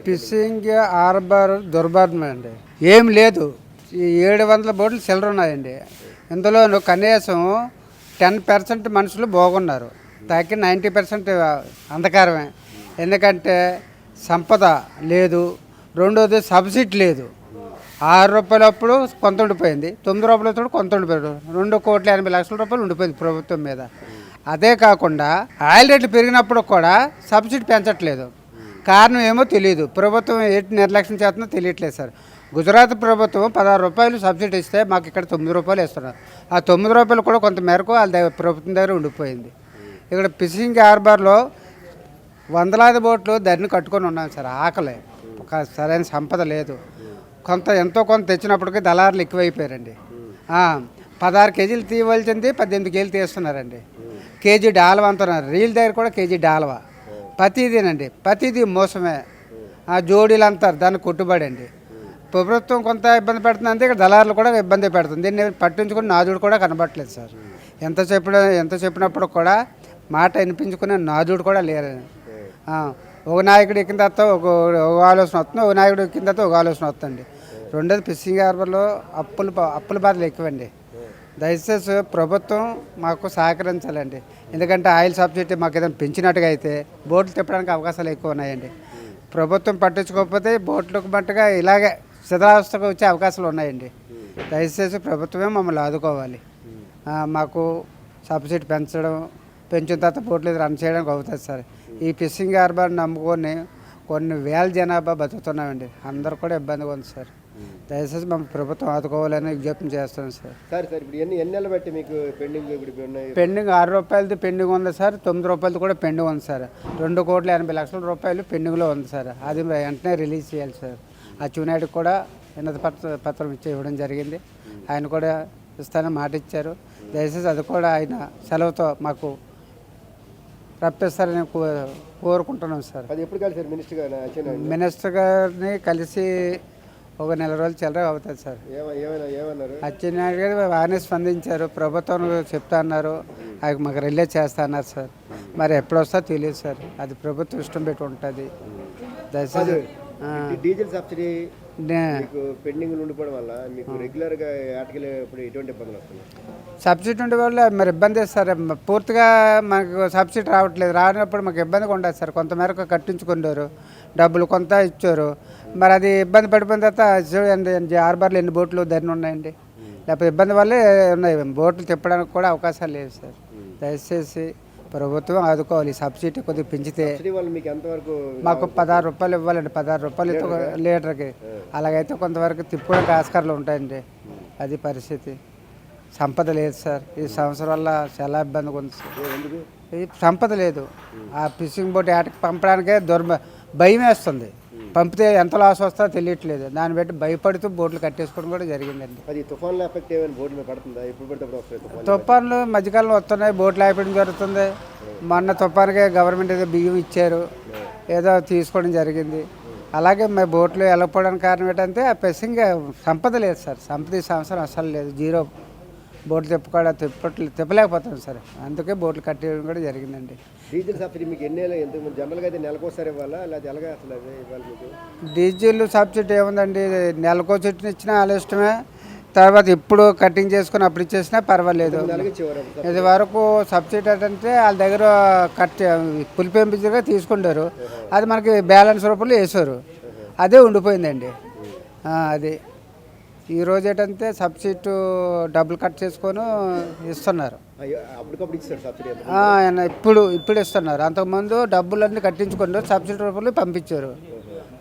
Fishing harbour దుర్భరం అండి. ఏం లేదు. ఈ 700 బోట్లు చిల్లర ఉన్నాయండి. ఇందులోనూ కనీసం 10% మనుషులు బాగున్నారు. తగ్గి 90% అంధకారమే. ఎందుకంటే సంపద లేదు, రెండోది సబ్సిడీ లేదు. 6 రూపాయలు అప్పుడు కొంత ఉండిపోయింది, 9 రూపాయలు అప్పుడు కొంత ఉండిపోయాడు, 2,80,00,000 రూపాయలు ఉండిపోయింది ప్రభుత్వం మీద. అదే కాకుండా ఆయిల్ రేట్లు పెరిగినప్పుడు కూడా సబ్సిడీ పెంచట్లేదు. కారణం ఏమో తెలియదు. ప్రభుత్వం ఏంటి నిర్లక్ష్యం చేస్తుందో తెలియట్లేదు సార్. గుజరాత్ ప్రభుత్వం 16 రూపాయలు సబ్సిడీ ఇస్తే మాకు ఇక్కడ 9 రూపాయలు ఇస్తున్నారు. ఆ 9 రూపాయలు కూడా కొంత మేరకు వాళ్ళ దగ్గర ప్రభుత్వం దగ్గర ఉండిపోయింది. ఇక్కడ ఫిషింగ్ హార్బర్లో వందలాది బోట్లు ధరని కట్టుకొని ఉన్నాం సార్. ఆకలి, ఒక సరైన సంపద లేదు. ఎంతో కొంత తెచ్చినప్పటికీ దళారులు ఎక్కువైపోయారండి. 16 కేజీలు తీయవలసింది 18 కేజీలు తీస్తున్నారండి. కేజీ డాల్వా అంటున్నారు. రీల్ దగ్గర కూడా కేజీ డాల్వా. ప్రతిదీనండి, ప్రతిదీ మోసమే. జోడీలు అంటారు, దాన్ని కొట్టుబడి అండి. ప్రభుత్వం కొంత ఇబ్బంది పెడుతుంది, అంతే ఇక్కడ దళారులు కూడా ఇబ్బంది పెడుతుంది. దీన్ని పట్టించుకుని నాదుడు కూడా కనబట్టలేదు సార్. ఎంత చెప్పినప్పుడు కూడా మాట వినిపించుకునే నాదుడు కూడా లేరు. ఒక నాయకుడు ఎక్కిన తర్వాత ఒక ఆలోచన వస్తుంది, ఒక నాయకుడు ఎక్కిన తర్వాత ఒక ఆలోచన వస్తుంది. రెండోది ఫిషింగ్ హార్బర్లో అప్పుల బాధలు ఎక్కువండి. దయచేసి ప్రభుత్వం మాకు సహకరించాలండి. ఎందుకంటే ఆయిల్ సబ్సిడీ మాకు ఏదైనా పెంచినట్టుగా అయితే బోట్లు తిప్పడానికి అవకాశాలు ఎక్కువ ఉన్నాయండి. ప్రభుత్వం పట్టించుకోకపోతే బోట్లకు మట్టుగా ఇలాగే శిథిలావస్థకు వచ్చే అవకాశాలు ఉన్నాయండి. దయచేసి ప్రభుత్వమే మమ్మల్ని ఆదుకోవాలి. మాకు సబ్సిడీ పెంచిన తర్వాత బోట్లు రన్ చేయడానికి అవుతుంది సార్. ఈ ఫిషింగ్ హార్బర్ నమ్ముకొని కొన్ని వేల జనాభా బతుకుతున్నామండి. అందరూ కూడా ఇబ్బందిగా ఉంది సార్. దయచేసి మేము ప్రభుత్వం ఆదుకోవాలని విజ్ఞప్తి చేస్తున్నాం సార్. పెండింగ్ 6 రూపాయలది పెండింగ్ ఉంది సార్, 9 రూపాయలది కూడా పెండింగ్ ఉంది సార్. 2,80,00,000 రూపాయలు పెండింగ్లో ఉంది సార్. అది వెంటనే రిలీజ్ చేయాలి సార్. అచ్చెన్నాయుడికి కూడా వినతి పత్రం ఇవ్వడం జరిగింది. ఆయన కూడా ఇస్తానని మాట ఇచ్చారు. దయచేసి అది కూడా ఆయన సెలవుతో మాకు రప్పిస్తారని కోరుకుంటున్నాం సార్. మినిస్టర్ గారిని కలిసి ఒక నెల రోజులు చిల్లర అవుతుంది సార్. అచ్చెన్నాయుడు గారు బాగానే స్పందించారు. ప్రభుత్వం చెప్తా అన్నారు, అది మాకు రిలీజ్ చేస్తా అన్నారు సార్. మరి ఎప్పుడు వస్తుందో తెలియదు సార్. అది ప్రభుత్వం ఇష్టం పెట్టి ఉంటుంది. దయచేసి డీజిల్ సబ్సిడీ పెండింగ్ ఉండిపోవడం వల్ల మీకు రెగ్యులర్గా ఆటకెళ్ళేప్పుడు ఎటువంటి ఇబ్బందులు వస్తున్నాయి? సబ్సిడీ ఉండే వల్ల మరి ఇబ్బంది సార్. పూర్తిగా మాకు సబ్సిడీ రావట్లేదు. రానప్పుడు మాకు ఇబ్బందిగా ఉండదు సార్. కొంతమేరకు కట్టించుకున్నారు, డబ్బులు కొంత ఇచ్చారు. మరి అది ఇబ్బంది పడిపోయిన తర్వాత చూడండి, హార్బర్లో ఎన్ని బోట్లు ధరని ఉన్నాయండి. లేకపోతే ఇబ్బంది వల్లే ఉన్నాయి. బోట్లు తిప్పడానికి కూడా అవకాశాలు లేవు సార్. దయచేసి ప్రభుత్వం ఆదుకోవాలి. సబ్సిడీ కొద్దిగా పెంచితే మాకు 16 రూపాయలు ఇవ్వాలండి. 16 రూపాయలు లీటర్కి. అలాగైతే కొంతవరకు తిప్పుకోవడానికి ఆస్కారాలు ఉంటాయండి. అది పరిస్థితి. సంపద లేదు సార్. ఈ సంవత్సరం వల్ల చాలా ఇబ్బందిగా ఉంది సార్. ఈ సంపద లేదు. ఆ ఫిషింగ్ బోట్ ఆటకి పంపడానికే భయం వేస్తుంది. పంపితే ఎంత లాస్ వస్తుందో తెలియట్లేదు. దాన్ని బట్టి భయపడుతూ బోట్లు కట్టేసుకోవడం కూడా జరిగిందండి. తుఫాన్లు మధ్యకాలంలో వస్తున్నాయి, బోట్లు ఆపేయడం జరుగుతుంది. మొన్న తుఫాన్కే గవర్నమెంట్ ఏదో బియ్యం ఇచ్చారు, ఏదో తీసుకోవడం జరిగింది. అలాగే మా బోట్లు వెళ్ళకపోవడానికి కారణం ఏంటంటే ఆ ఫిషింగ్ సంపద లేదు సార్. సంపద ఈ సంవత్సరం అసలు లేదు, జీరో. బోట్లు తిప్పలేకపోతాం సార్. అందుకే బోట్లు కట్టేయడం కూడా జరిగిందండి. డీజిల్ సబ్సిడీ మీకు జనరల్గా అయితే నెలకోసారి ఇవ్వాలా, లేదా ఎలాగా అసలు ఇవ్వాలి మీకు? డీజిల్ సబ్సిడీ ఏముందండి, నెలకో చెట్టుని ఇచ్చినా వాళ్ళ ఇష్టమే. తర్వాత ఇప్పుడు కటింగ్ చేసుకుని అప్పుడు ఇచ్చేసినా పర్వాలేదు. ఇది వరకు సబ్సిడీ అంటే వాళ్ళ దగ్గర పులిపెంపుగా తీసుకుంటారు. అది మనకి బ్యాలెన్స్ రూపంలో వేసారు, అదే ఉండిపోయిందండి. అది ఈరోజు ఏంటంటే సబ్సిడీ డబ్బులు కట్ చేసుకొని ఇస్తున్నారు. ఇప్పుడు ఇస్తున్నారు. అంతకుముందు డబ్బులన్నీ కట్టించుకున్నారు, సబ్సిడీ రూపంలో పంపించారు.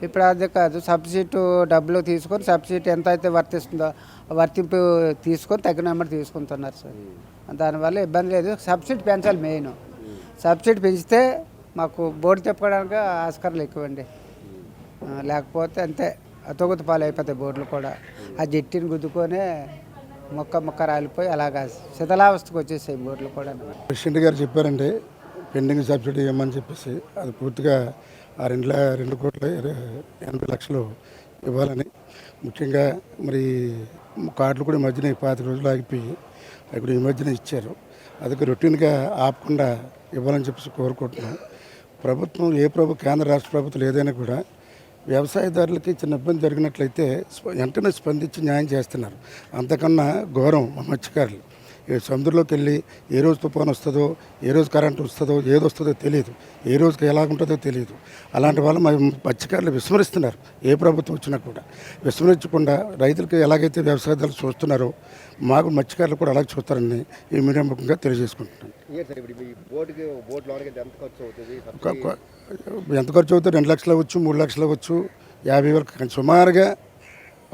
ఇప్పుడు అది కాదు. సబ్సిడీ డబ్బులు తీసుకొని సబ్సిడీ ఎంత అయితే వర్తిస్తుందో వర్తింపు తీసుకొని తగిన అమౌంట్ తీసుకుంటున్నారు సార్. దానివల్ల ఇబ్బంది లేదు. సబ్సిడీ పెంచాలి మెయిన్. సబ్సిడీ పెంచితే మాకు బోర్డు తిప్పుకోవడానికి ఆస్కారాలు ఎక్కువండి. లేకపోతే అంతే అతోగతి పాలు అయిపోతాయి బోర్డులు కూడా. ఆ జట్టిని గుద్దుకొనే మొక్క రాలిపోయి అలాగా శిథిలావస్థకు వచ్చేసాయి బోర్డులు కూడా. ప్రెసిడెంట్ గారు చెప్పారంటే పెండింగ్ సబ్సిడీ ఇవ్వమని చెప్పేసి, అది పూర్తిగా ఆ 2,80,00,000 ఇవ్వాలని. ముఖ్యంగా మరి కార్డులు కూడా ఈ మధ్యన 25 రోజులు ఆగిపోయి ఇప్పుడు ఈ మధ్యన ఇచ్చారు. అది రొటీన్గా ఆపకుండా ఇవ్వాలని చెప్పేసి కోరుకుంటున్నాం. ప్రభుత్వం కేంద్ర రాష్ట్ర ప్రభుత్వాలు ఏదైనా కూడా వ్యవసాయదారులకి చిన్న ఇబ్బంది జరిగినట్లయితే వెంటనే స్పందించి న్యాయం చేస్తున్నారు. అంతకన్నా ఘోరం మా మత్స్యకారులు. ఈ సముద్రంలోకి వెళ్ళి ఏ రోజు తుఫాను వస్తుందో, ఏ రోజు కరెంటు వస్తుందో, ఏది వస్తుందో తెలియదు, ఏ రోజుకి ఎలాగుంటుందో తెలియదు. అలాంటి వాళ్ళు మా మత్స్యకారులు విస్మరిస్తున్నారు. ఏ ప్రభుత్వం వచ్చినా కూడా విస్మరించకుండా రైతులకు ఎలాగైతే వ్యవసాయదారులు చూస్తున్నారో మాకు మత్స్యకారులు కూడా అలాగే చూస్తారని ఈ మీడియా ముఖంగా తెలియజేసుకుంటున్నాను. సార్ ఇప్పుడు మీ బోట్ లోనికి ఎంత ఖర్చు అవుతుంది? ఎంత ఖర్చు అవుతుంది? 2 లక్షలు అవ్వచ్చు, 3 లక్షలు అవ్వచ్చు, 50 వరకు, కానీ సుమారుగా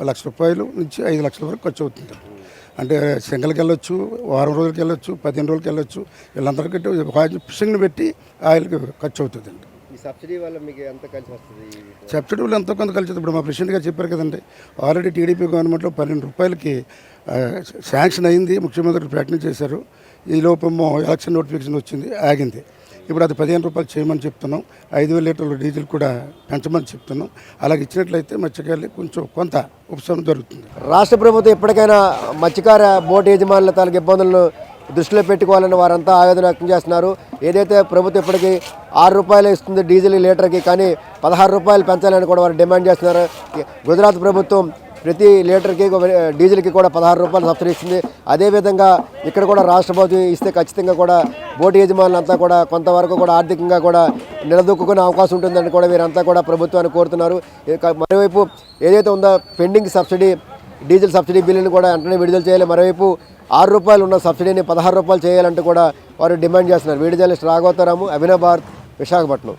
₹1,00,000 నుంచి 5 లక్షల వరకు ఖర్చు అవుతుంది. అంటే సింగల్కి వెళ్ళొచ్చు, వారం రోజులకి వెళ్ళొచ్చు, 15 రోజులకి వెళ్ళొచ్చు. వీళ్ళందరికీ ఫిషింగ్ని పెట్టి ఆయిల్కి ఖర్చు అవుతుందండి. ఈ సబ్సిడీ వల్ల మీకు ఎంత కలిసి వస్తుంది? సబ్సిడీ వల్ల ఎంతో కొంత కలిసి. ఇప్పుడు మా ప్రెసిడెంట్ గారు చెప్పారు కదండి, ఆల్రెడీ టీడీపీ గవర్నమెంట్లో ₹12 శాంక్షన్ అయింది, ముఖ్యమంత్రి ప్రకటన చేశారు. ఈ లోపేమో ఎలక్షన్ నోటిఫికేషన్ వచ్చింది, ఆగింది. ఇప్పుడు అది ₹15 చేయమని చెప్తున్నాం. 5,000 లీటర్ల డీజిల్ కూడా పెంచమని చెప్తున్నాం. అలాగే ఇచ్చినట్లయితే మత్స్యకారులు కొంచెం కొంత ఉపశమనం జరుగుతుంది. రాష్ట్ర ప్రభుత్వం ఎప్పటికైనా మత్స్యకార బోటు యజమానుల తాలూకు ఇబ్బందులను దృష్టిలో పెట్టుకోవాలని వారంతా ఆవేదన వ్యక్తం చేస్తున్నారు. ఏదైతే ప్రభుత్వం ఇప్పటికీ ₹6 ఇస్తుంది డీజిల్ లీటర్కి, కానీ ₹16 పెంచాలని కూడా వారు డిమాండ్ చేస్తున్నారు. గుజరాత్ ప్రభుత్వం ప్రతి లీటర్కి డీజిల్కి కూడా ₹16 సబ్సిడీ ఇస్తుంది. అదేవిధంగా ఇక్కడ కూడా రాష్ట్ర ప్రభుత్వం ఇస్తే ఖచ్చితంగా కూడా బోటు యజమానులంతా కూడా కొంతవరకు కూడా ఆర్థికంగా కూడా నిలదొక్కునే అవకాశం ఉంటుందని కూడా వీరంతా కూడా ప్రభుత్వాన్ని కోరుతున్నారు. మరోవైపు ఏదైతే ఉందో పెండింగ్ సబ్సిడీ డీజిల్ సబ్సిడీ బిల్లుని కూడా వెంటనే విడుదల చేయాలి. మరోవైపు ₹6 ఉన్న సబ్సిడీని ₹16 చేయాలంటూ కూడా వారు డిమాండ్ చేస్తున్నారు. Video journalist Raghavataramu, Abhinav Bharat, Visakhapatnam.